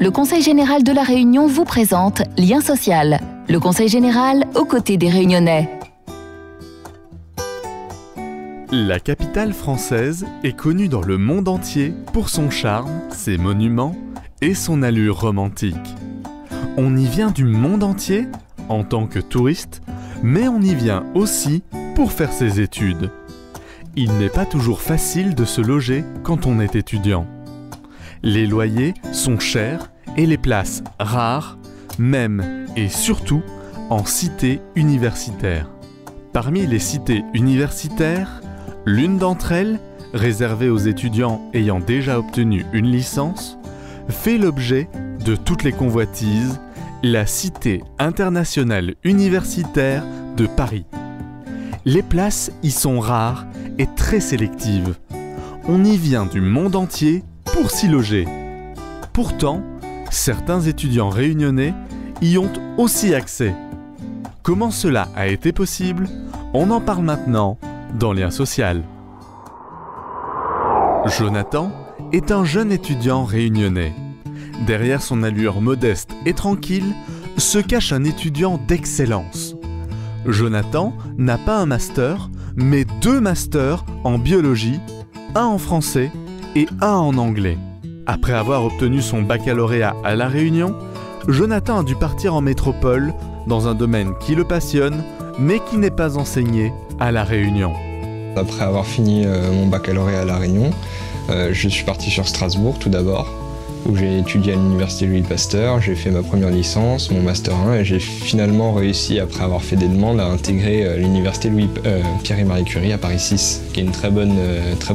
le Conseil général de La Réunion vous présente Lien social. Le Conseil général aux côtés des Réunionnais. La capitale française est connue dans le monde entier pour son charme, ses monuments et son allure romantique. On y vient du monde entier en tant que touriste, mais on y vient aussi pour faire ses études. Il n'est pas toujours facile de se loger quand on est étudiant. Les loyers sont chers et les places rares, même et surtout en cité universitaire. Parmi les cités universitaires, l'une d'entre elles, réservée aux étudiants ayant déjà obtenu une licence, fait l'objet de toutes les convoitises, la Cité internationale universitaire de Paris. Les places y sont rares et très sélectives. On y vient du monde entier pour s'y loger. Pourtant, certains étudiants réunionnais y ont aussi accès. Comment cela a été possible? On en parle maintenant dans Lien social. Jonathan est un jeune étudiant réunionnais. Derrière son allure modeste et tranquille se cache un étudiant d'excellence. Jonathan n'a pas un master, mais 2 masters en biologie, un en français et un en anglais. Après avoir obtenu son baccalauréat à La Réunion, Jonathan a dû partir en métropole dans un domaine qui le passionne, mais qui n'est pas enseigné à La Réunion. Après avoir fini mon baccalauréat à La Réunion, je suis parti sur Strasbourg tout d'abord, où j'ai étudié à l'université Louis Pasteur, j'ai fait ma première licence, mon master 1, et j'ai finalement réussi, après avoir fait des demandes, à intégrer l'université Pierre et Marie Curie à Paris 6, qui est une très bonne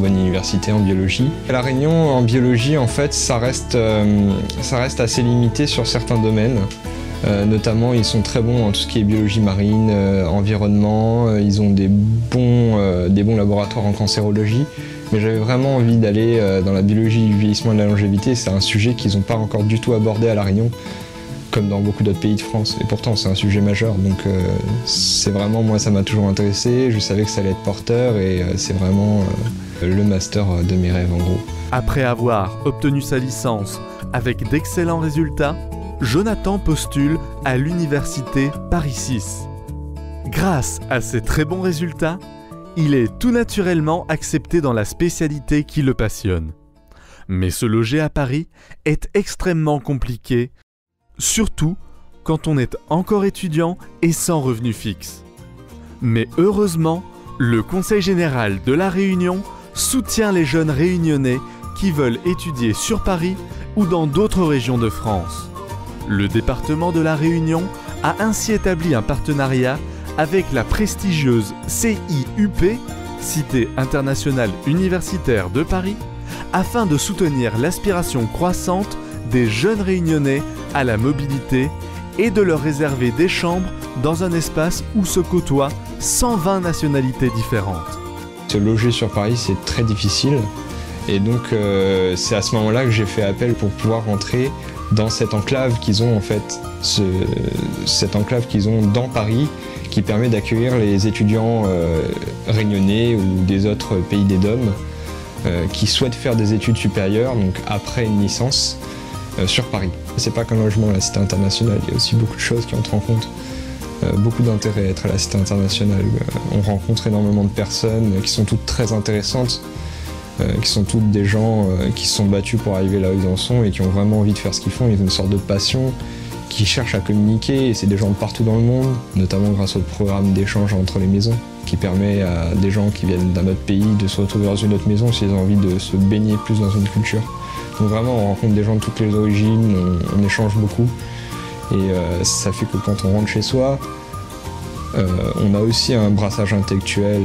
université en biologie. À La Réunion, en biologie, en fait, ça reste assez limité sur certains domaines. Notamment, ils sont très bons en tout ce qui est biologie marine, environnement, ils ont des bons laboratoires en cancérologie. Mais j'avais vraiment envie d'aller dans la biologie du vieillissement et de la longévité. C'est un sujet qu'ils n'ont pas encore du tout abordé à La Réunion, comme dans beaucoup d'autres pays de France. Et pourtant, c'est un sujet majeur. Donc, c'est vraiment, moi, ça m'a toujours intéressé. Je savais que ça allait être porteur et c'est vraiment le master de mes rêves, en gros. Après avoir obtenu sa licence avec d'excellents résultats, Jonathan postule à l'université Paris 6. Grâce à ses très bons résultats, il est tout naturellement accepté dans la spécialité qui le passionne. Mais se loger à Paris est extrêmement compliqué, surtout quand on est encore étudiant et sans revenu fixe. Mais heureusement, le Conseil général de La Réunion soutient les jeunes réunionnais qui veulent étudier sur Paris ou dans d'autres régions de France. Le département de La Réunion a ainsi établi un partenariat avec la prestigieuse CIUP, Cité internationale universitaire de Paris, afin de soutenir l'aspiration croissante des jeunes réunionnais à la mobilité et de leur réserver des chambres dans un espace où se côtoient 120 nationalités différentes. Se loger sur Paris, c'est très difficile. Et donc, c'est à ce moment-là que j'ai fait appel pour pouvoir rentrer dans cette enclave qu'ils ont en fait, cette enclave qu'ils ont dans Paris, qui permet d'accueillir les étudiants réunionnais ou des autres pays des DOM qui souhaitent faire des études supérieures, donc après une licence, sur Paris. C'est pas qu'un logement à la Cité internationale, il y a aussi beaucoup de choses qui entrent en compte. Beaucoup d'intérêt à être à la Cité internationale. On rencontre énormément de personnes qui sont toutes très intéressantes, qui sont toutes des gens qui se sont battus pour arriver là où ils en sont et qui ont vraiment envie de faire ce qu'ils font. Ils ont une sorte de passion, qui cherchent à communiquer, et c'est des gens de partout dans le monde, notamment grâce au programme d'échange entre les maisons, qui permet à des gens qui viennent d'un autre pays de se retrouver dans une autre maison s'ils ont envie de se baigner plus dans une culture. Donc vraiment, on rencontre des gens de toutes les origines, on échange beaucoup, et ça fait que quand on rentre chez soi, on a aussi un brassage intellectuel,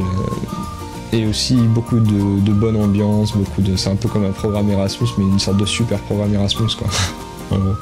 et aussi beaucoup de bonne ambiance, c'est un peu comme un programme Erasmus, mais une sorte de super programme Erasmus, quoi, en gros.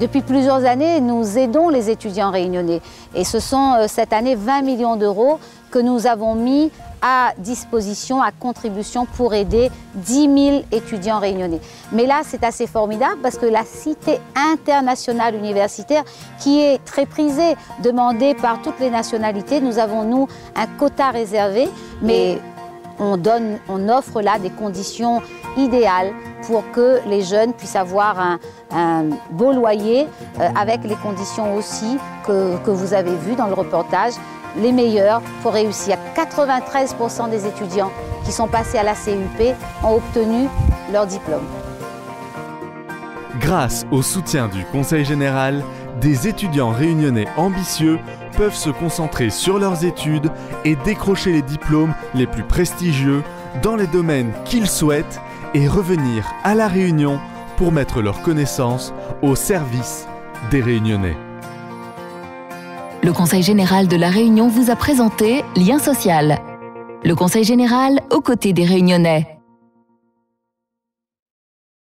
Depuis plusieurs années, nous aidons les étudiants réunionnais et ce sont cette année 20 millions d'euros que nous avons mis à disposition, à contribution pour aider 10 000 étudiants réunionnais. Mais là, c'est assez formidable parce que la Cité internationale universitaire, qui est très prisée, demandée par toutes les nationalités, nous avons, nous, un quota réservé, mais on offre là des conditions idéales pour que les jeunes puissent avoir un beau loyer avec les conditions aussi que vous avez vues dans le reportage, les meilleurs pour réussir. 93% des étudiants qui sont passés à la CUP ont obtenu leur diplôme. Grâce au soutien du Conseil général, des étudiants réunionnais ambitieux peuvent se concentrer sur leurs études et décrocher les diplômes les plus prestigieux dans les domaines qu'ils souhaitent et revenir à La Réunion pour mettre leurs connaissances au service des Réunionnais. Le Conseil général de La Réunion vous a présenté Lien social. Le Conseil général aux côtés des Réunionnais.